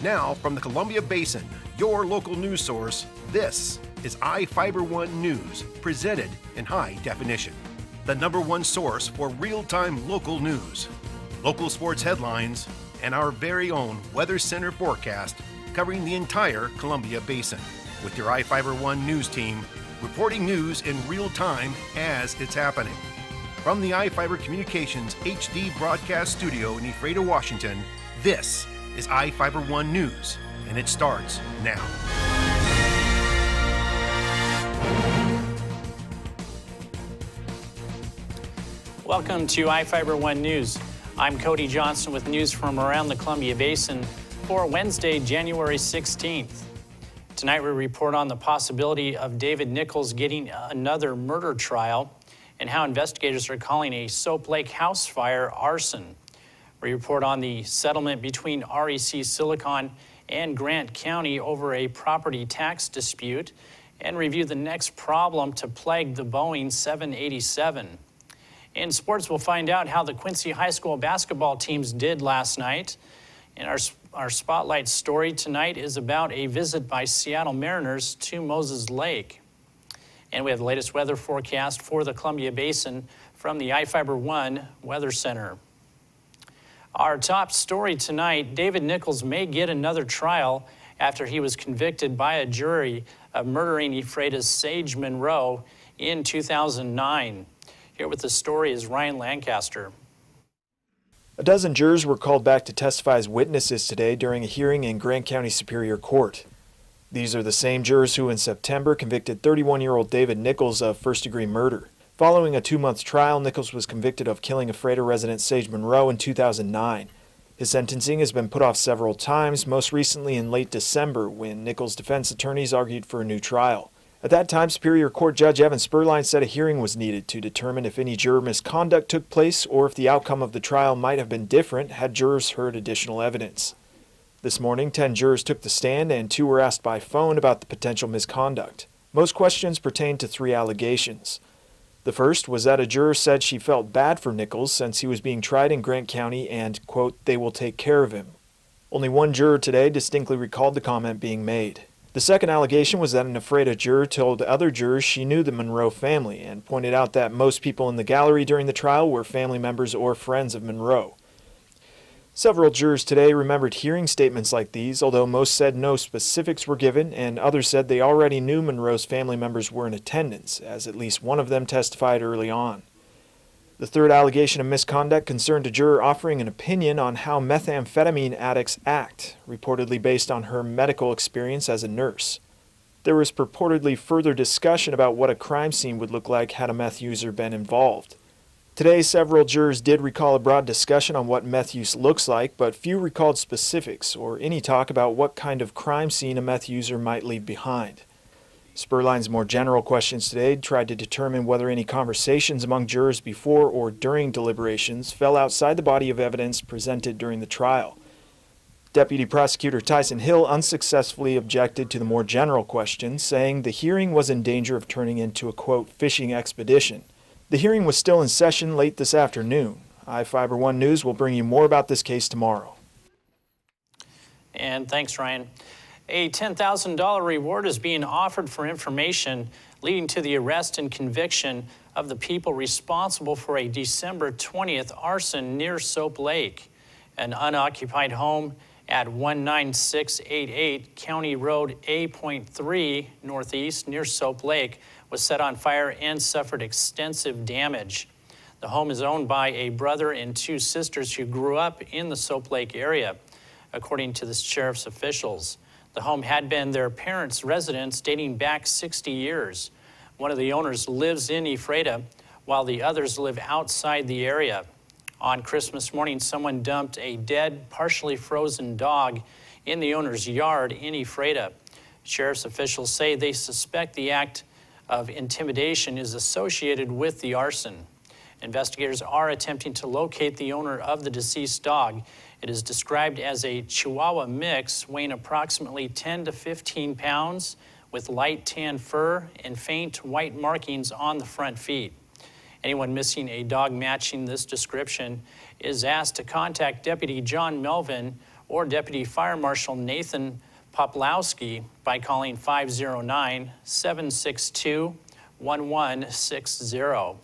Now, from the Columbia Basin, your local news source, this is iFIBER 1 News, presented in high definition. The #1 source for real-time local news, local sports headlines, and our very own Weather Center forecast covering the entire Columbia Basin. With your iFIBER 1 News team, reporting news in real time as it's happening. From the iFIBER Communications HD broadcast studio in Ephrata, Washington, this is iFIBER 1 News, and it starts now. Welcome to iFIBER 1 News. I'm Cody Johnson with news from around the Columbia Basin for Wednesday, January 16th. Tonight we report on the possibility of David Nichols getting another murder trial and how investigators are calling a Soap Lake house fire arson. We report on the settlement between REC Silicon and Grant County over a property tax dispute and review the next problem to plague the Boeing 787. In sports, we'll find out how the Quincy High School basketball teams did last night. And our spotlight story tonight is about a visit by Seattle Mariners to Moses Lake. And we have the latest weather forecast for the Columbia Basin from the iFIBER 1 Weather Center. Our top story tonight, David Nichols may get another trial after he was convicted by a jury of murdering Ephrata's Sage Monroe in 2009. Here with the story is Ryan Lancaster. A dozen jurors were called back to testify as witnesses today during a hearing in Grant County Superior Court. These are the same jurors who in September convicted 31-year-old David Nichols of first-degree murder. Following a 2-month trial, Nichols was convicted of killing Ephrata resident Sage Monroe in 2009. His sentencing has been put off several times, most recently in late December when Nichols' defense attorneys argued for a new trial. At that time, Superior Court Judge Evan Spurline said a hearing was needed to determine if any juror misconduct took place or if the outcome of the trial might have been different had jurors heard additional evidence. This morning, 10 jurors took the stand and 2 were asked by phone about the potential misconduct. Most questions pertained to 3 allegations. The first was that a juror said she felt bad for Nichols since he was being tried in Grant County and, quote, they will take care of him. Only 1 juror today distinctly recalled the comment being made. The second allegation was that an Ephrata juror told other jurors she knew the Monroe family and pointed out that most people in the gallery during the trial were family members or friends of Monroe. Several jurors today remembered hearing statements like these, although most said no specifics were given, and others said they already knew Monroe's family members were in attendance, as at least one of them testified early on. The third allegation of misconduct concerned a juror offering an opinion on how methamphetamine addicts act, reportedly based on her medical experience as a nurse. There was purportedly further discussion about what a crime scene would look like had a meth user been involved. Today, several jurors did recall a broad discussion on what meth use looks like, but few recalled specifics or any talk about what kind of crime scene a meth user might leave behind. Spurline's more general questions today tried to determine whether any conversations among jurors before or during deliberations fell outside the body of evidence presented during the trial. Deputy Prosecutor Tyson Hill unsuccessfully objected to the more general questions, saying the hearing was in danger of turning into a, quote, fishing expedition. The hearing was still in session late this afternoon. iFIBER 1 News will bring you more about this case tomorrow. And thanks, Ryan. A $10,000 reward is being offered for information leading to the arrest and conviction of the people responsible for a December 20th arson near Soap Lake. An unoccupied home at 19688 County Road A.3 Northeast near Soap Lake was set on fire and suffered extensive damage. The home is owned by a brother and 2 sisters who grew up in the Soap Lake area, according to the sheriff's officials. The home had been their parents' residence dating back 60 years. One of the owners lives in Ephrata, while the others live outside the area. On Christmas morning, someone dumped a dead, partially frozen dog in the owner's yard in Ephrata. Sheriff's officials say they suspect the act of intimidation is associated with the arson. Investigators are attempting to locate the owner of the deceased dog. It is described as a Chihuahua mix weighing approximately 10 to 15 pounds with light tan fur and faint white markings on the front feet. Anyone missing a dog matching this description is asked to contact Deputy John Melvin or Deputy Fire Marshal Nathan Poplowski by calling 509-762-1160.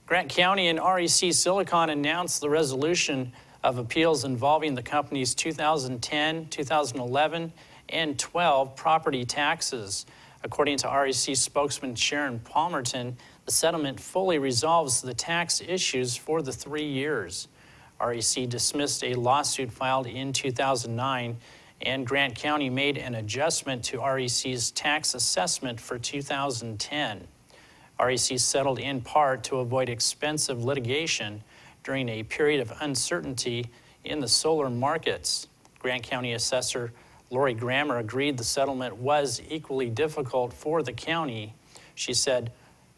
Grant County and REC Silicon announced the resolution of appeals involving the company's 2010, 2011, and 12 property taxes. According to REC spokesman Sharon Palmerton, the settlement fully resolves the tax issues for the 3 years. REC dismissed a lawsuit filed in 2009, and Grant County made an adjustment to REC's tax assessment for 2010. REC settled in part to avoid expensive litigation during a period of uncertainty in the solar markets. Grant County Assessor Lori Grammer agreed the settlement was equally difficult for the county. She said,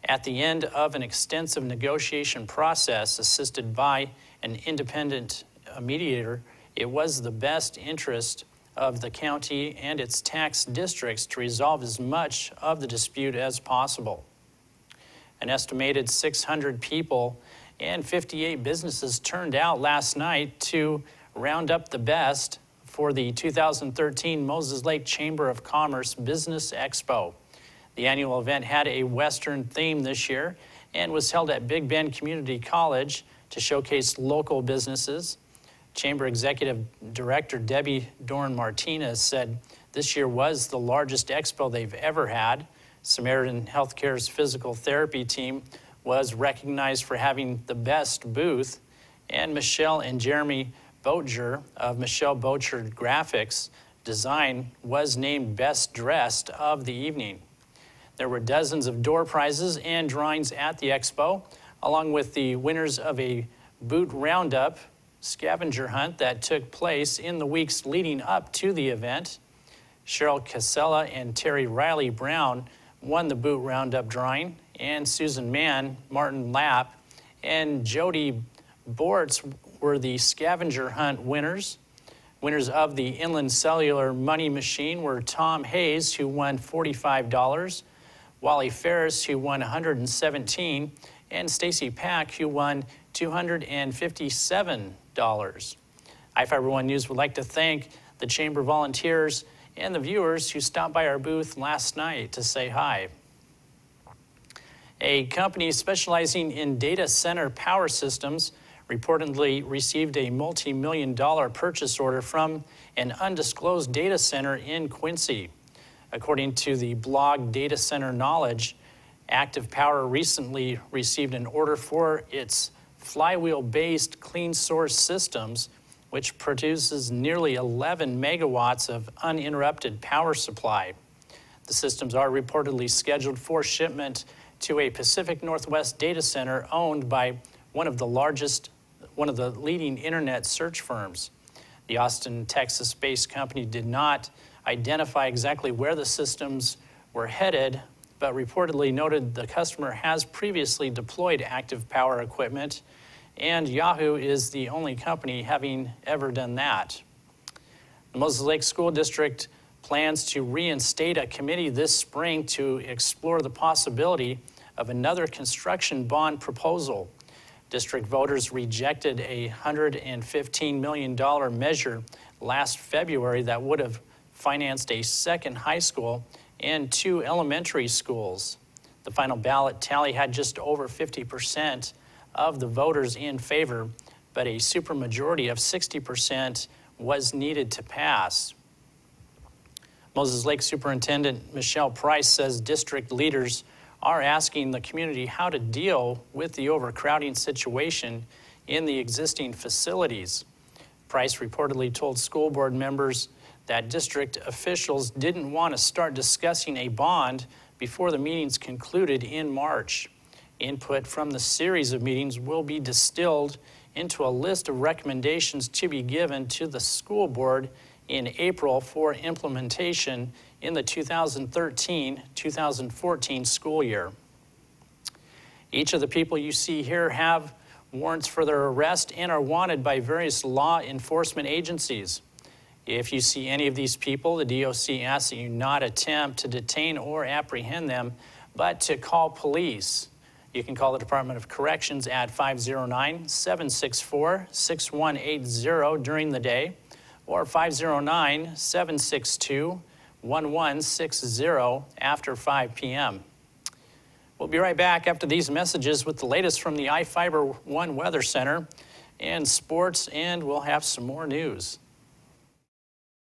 at the end of an extensive negotiation process assisted by an independent mediator, it was the best interest of the county and its tax districts to resolve as much of the dispute as possible. An estimated 600 people and 58 businesses turned out last night to round up the best for the 2013 Moses Lake Chamber of Commerce Business Expo. The annual event had a Western theme this year and was held at Big Bend Community College to showcase local businesses. Chamber Executive Director Debbie Dorn Martinez said this year was the largest expo they've ever had. Samaritan Healthcare's physical therapy team was recognized for having the best booth, and Michelle and Jeremy Bocher of Michelle Bocher Graphics Design was named Best Dressed of the evening. There were dozens of door prizes and drawings at the expo, along with the winners of a boot roundup scavenger hunt that took place in the weeks leading up to the event. Cheryl Casella and Terry Riley Brown won the boot roundup drawing, and Susan Mann, Martin Lapp, and Jody Bortz were the scavenger hunt winners. Winners of the Inland Cellular Money Machine were Tom Hayes, who won $45, Wally Ferris, who won $117, and Stacy Pack, who won $257. iFIBER One News would like to thank the Chamber volunteers and the viewers who stopped by our booth last night to say hi. A company specializing in data center power systems reportedly received a multi-million-dollar purchase order from an undisclosed data center in Quincy. According to the blog Data Center Knowledge, Active Power recently received an order for its flywheel-based clean source systems, which produces nearly 11 megawatts of uninterrupted power supply. The systems are reportedly scheduled for shipment to a Pacific Northwest data center owned by one of the leading internet search firms. The Austin, Texas-based company did not identify exactly where the systems were headed, but reportedly noted the customer has previously deployed Active Power equipment, and Yahoo is the only company having ever done that. The Moses Lake School District plans to reinstate a committee this spring to explore the possibility of another construction bond proposal. District voters rejected a $115 million measure last February that would have financed a second high school and 2 elementary schools. The final ballot tally had just over 50% of the voters in favor, but a supermajority of 60% was needed to pass. Moses Lake Superintendent Michelle Price says district leaders are asking the community how to deal with the overcrowding situation in the existing facilities. Price reportedly told school board members that district officials didn't want to start discussing a bond before the meetings concluded in March. Input from the series of meetings will be distilled into a list of recommendations to be given to the school board in April for implementation in the 2013-2014 school year. Each of the people you see here have warrants for their arrest and are wanted by various law enforcement agencies. If you see any of these people, the DOC asks that you not attempt to detain or apprehend them, but to call police. You can call the Department of Corrections at 509-764-6180 during the day or 509-762-1160 after 5 p.m. We'll be right back after these messages with the latest from the iFIBER One Weather Center and sports, and we'll have some more news.